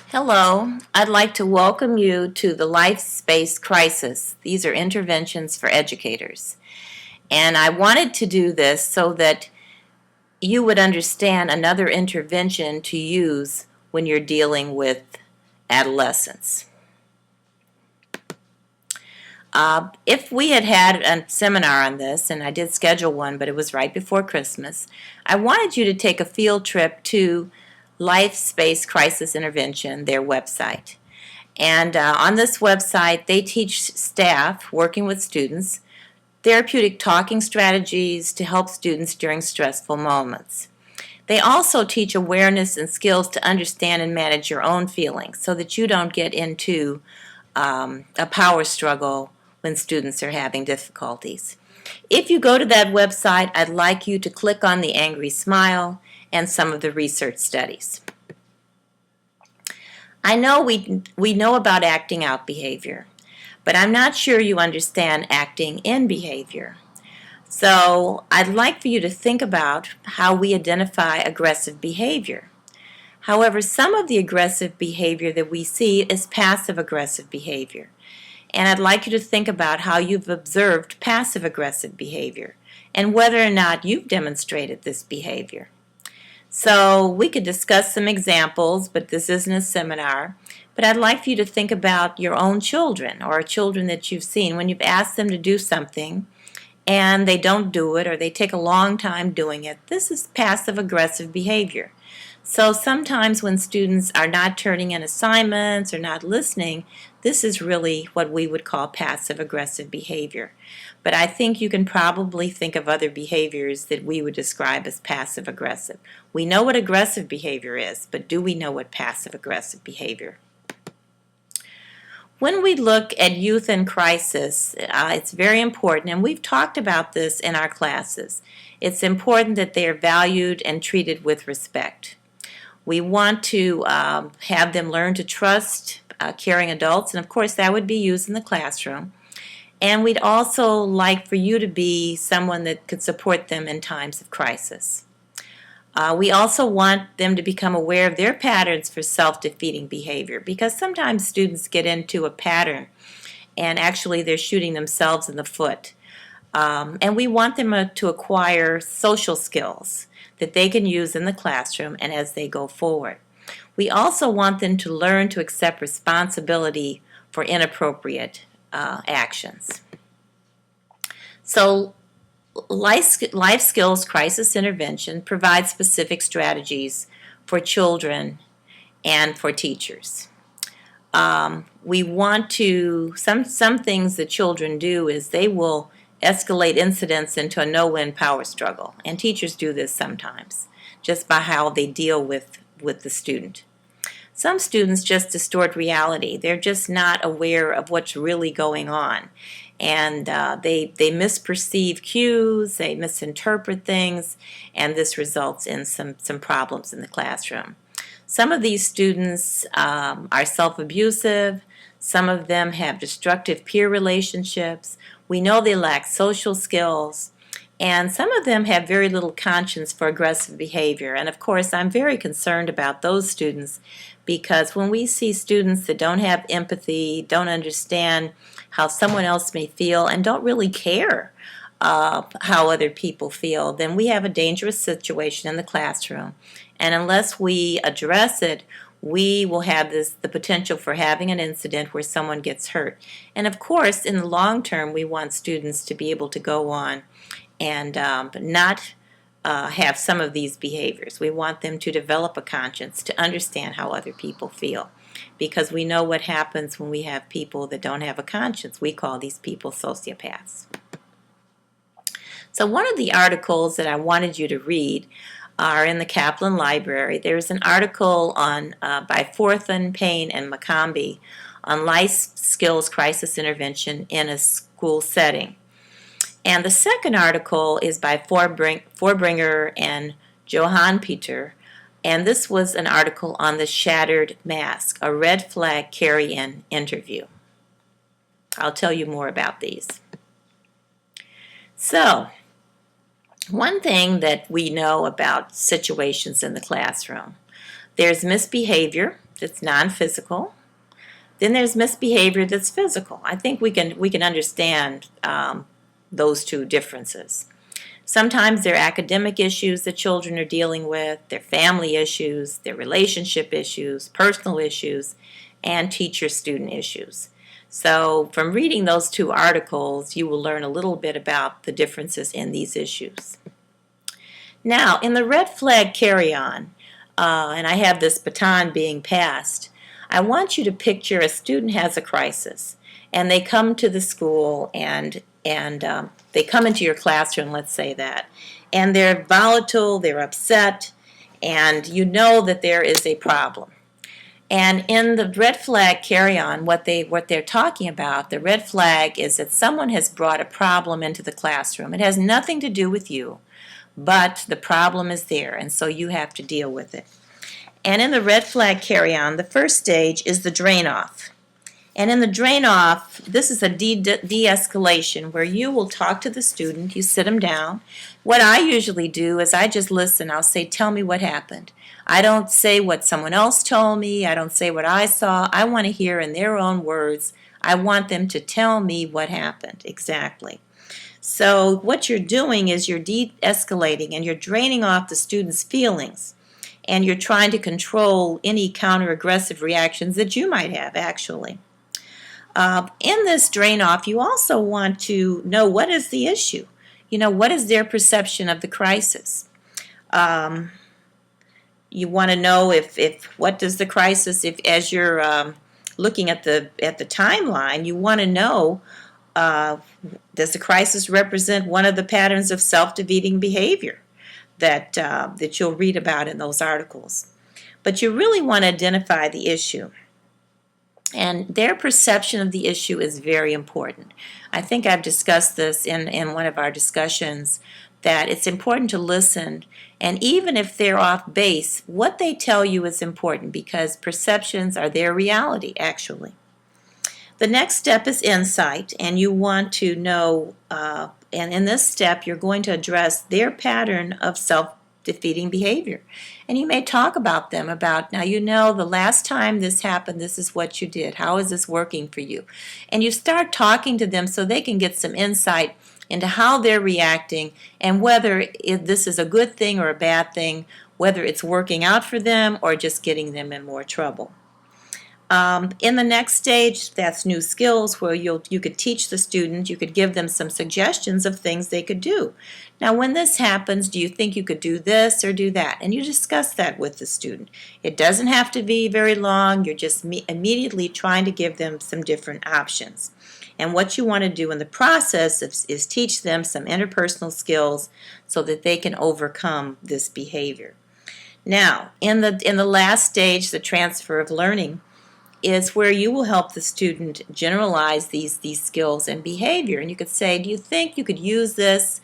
Hello, I'd like to welcome you to the Life Space Crisis. These are interventions for educators. And I wanted to do this so that you would understand another intervention to use when you're dealing with adolescents. If we had a seminar on this, and I did schedule one, but it was right before Christmas, I wanted you to take a field trip to Life Space Crisis Intervention, their website. And on this website, they teach staff working with students therapeutic talking strategies to help students during stressful moments. They also teach awareness and skills to understand and manage your own feelings so that you don't get into a power struggle when students are having difficulties. If you go to that website, I'd like you to click on the angry smile and some of the research studies. I know we know about acting out behavior, but I'm not sure you understand acting in behavior. So I'd like for you to think about how we identify aggressive behavior. However, some of the aggressive behavior that we see is passive aggressive behavior. And I'd like you to think about how you've observed passive aggressive behavior and whether or not you've demonstrated this behavior. So we could discuss some examples, but this isn't a seminar. But I'd like for you to think about your own children or children that you've seen when you've asked them to do something and they don't do it or they take a long time doing it. This is passive aggressive behavior. So sometimes when students are not turning in assignments or not listening, this is really what we would call passive aggressive behavior. But I think you can probably think of other behaviors that we would describe as passive aggressive. We know what aggressive behavior is, but do we know what passive aggressive behavior? When we look at youth in crisis, it's very important, and we've talked about this in our classes. It's important that they are valued and treated with respect. We want to have them learn to trust caring adults, and of course that would be used in the classroom. And we'd also like for you to be someone that could support them in times of crisis. We also want them to become aware of their patterns for self-defeating behavior, because sometimes students get into a pattern and actually they're shooting themselves in the foot. And we want them to acquire social skills that they can use in the classroom and as they go forward. We also want them to learn to accept responsibility for inappropriate actions. So Life Skills Crisis Intervention provides specific strategies for children and for teachers. We want to, some things that children do is they will escalate incidents into a no-win power struggle. And teachers do this sometimes, just by how they deal with the student. Some students just distort reality. They're just not aware of what's really going on. And they misperceive cues, they misinterpret things, and this results in some problems in the classroom. Some of these students are self-abusive. Some of them have destructive peer relationships. We know they lack social skills. And some of them have very little conscience for aggressive behavior. And of course, I'm very concerned about those students because when we see students that don't have empathy, don't understand how someone else may feel, and don't really care how other people feel, then we have a dangerous situation in the classroom. And unless we address it, we will have the potential for having an incident where someone gets hurt. And of course, in the long term, we want students to be able to go on and not have some of these behaviors. We want them to develop a conscience, to understand how other people feel. Because we know what happens when we have people that don't have a conscience. We call these people sociopaths. So one of the articles that I wanted you to read are in the Kaplan Library. There's an article on by Forthan, Payne, and McCombie on life skills crisis intervention in a school setting. And the second article is by Forbringer and Johan Peter, and this was an article on the shattered mask, a red flag carry-in interview. I'll tell you more about these. So, one thing that we know about situations in the classroom, there's misbehavior, that's non-physical. Then there's misbehavior that's physical. I think we can understand those two differences. Sometimes they're academic issues that children are dealing with, their family issues, their relationship issues, personal issues, and teacher-student issues. So from reading those two articles, you will learn a little bit about the differences in these issues. Now, in the red flag carry-on, and I have this baton being passed, I want you to picture a student has a crisis, and they come to the school and they come into your classroom, let's say that, and they're volatile, they're upset, and you know that there is a problem. And in the red flag carry-on, what they're talking about, the red flag is that someone has brought a problem into the classroom. It has nothing to do with you, but the problem is there, and so you have to deal with it. And in the red flag carry-on, the first stage is the drain-off. And in the drain-off, this is a de-escalation where you will talk to the student, you sit them down. What I usually do is I just listen. I'll say, tell me what happened. I don't say what someone else told me. I don't say what I saw. I want to hear in their own words. I want them to tell me what happened exactly. So what you're doing is you're de-escalating and you're draining off the student's feelings. And you're trying to control any counter-aggressive reactions that you might have, actually. In this drain-off, you also want to know what is the issue. You know, what is their perception of the crisis? You want to know if what does the crisis, if as you're looking at the timeline, you want to know, does the crisis represent one of the patterns of self-defeating behavior that you'll read about in those articles? But you really want to identify the issue. And their perception of the issue is very important. I think I've discussed this in one of our discussions, that it's important to listen, and even if they're off base, what they tell you is important because perceptions are their reality, actually. The next step is insight, and you want to know, and in this step, you're going to address their pattern of self-defeating behavior. And you may talk about them about, now you know the last time this happened, this is what you did. How is this working for you? And you start talking to them so they can get some insight into how they're reacting and whether this is a good thing or a bad thing, whether it's working out for them or just getting them in more trouble. In the next stage, that's new skills, where you could teach the student, you could give them some suggestions of things they could do. Now, when this happens, do you think you could do this or do that? And you discuss that with the student. It doesn't have to be very long. You're just immediately trying to give them some different options. And what you want to do in the process is teach them some interpersonal skills so that they can overcome this behavior. Now, in the last stage, the transfer of learning, is where you will help the student generalize these skills and behavior. And you could say, do you think you could use this,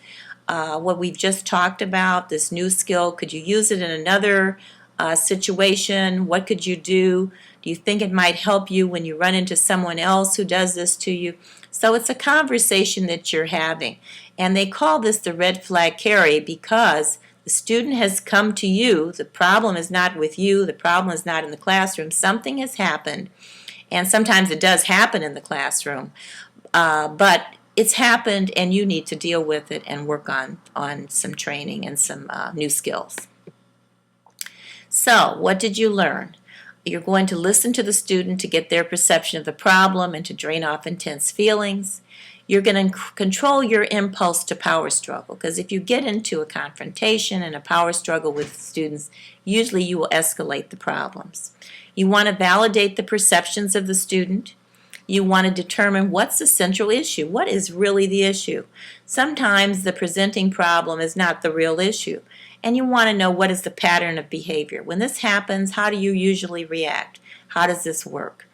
what we've just talked about, this new skill, could you use it in another situation? What could you do? Do you think it might help you when you run into someone else who does this to you? So it's a conversation that you're having. And they call this the red flag carry because the student has come to you. The problem is not with you. The problem is not in the classroom. Something has happened, and sometimes it does happen in the classroom, but it's happened, and you need to deal with it and work on some training and some new skills. So, what did you learn? You're going to listen to the student to get their perception of the problem and to drain off intense feelings. You're going to control your impulse to power struggle, because if you get into a confrontation and a power struggle with students, usually you will escalate the problems. You want to validate the perceptions of the student. You want to determine what's the central issue. What is really the issue? Sometimes the presenting problem is not the real issue. And you want to know what is the pattern of behavior. When this happens, how do you usually react? How does this work?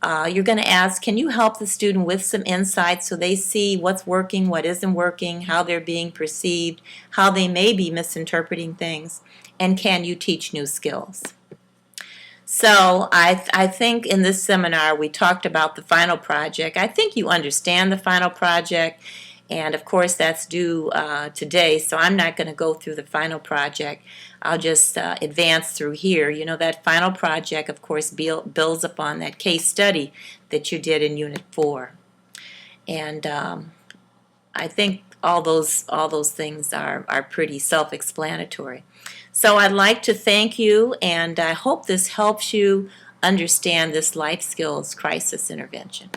You're going to ask, can you help the student with some insights so they see what's working, what isn't working, how they're being perceived, how they may be misinterpreting things, and can you teach new skills? So I think in this seminar we talked about the final project. I think you understand the final project, And of course, that's due today, so I'm not going to go through the final project. I'll just advance through here. You know, that final project, of course, builds upon that case study that you did in Unit 4. And I think all those things are pretty self-explanatory. So I'd like to thank you, and I hope this helps you understand this life skills crisis intervention.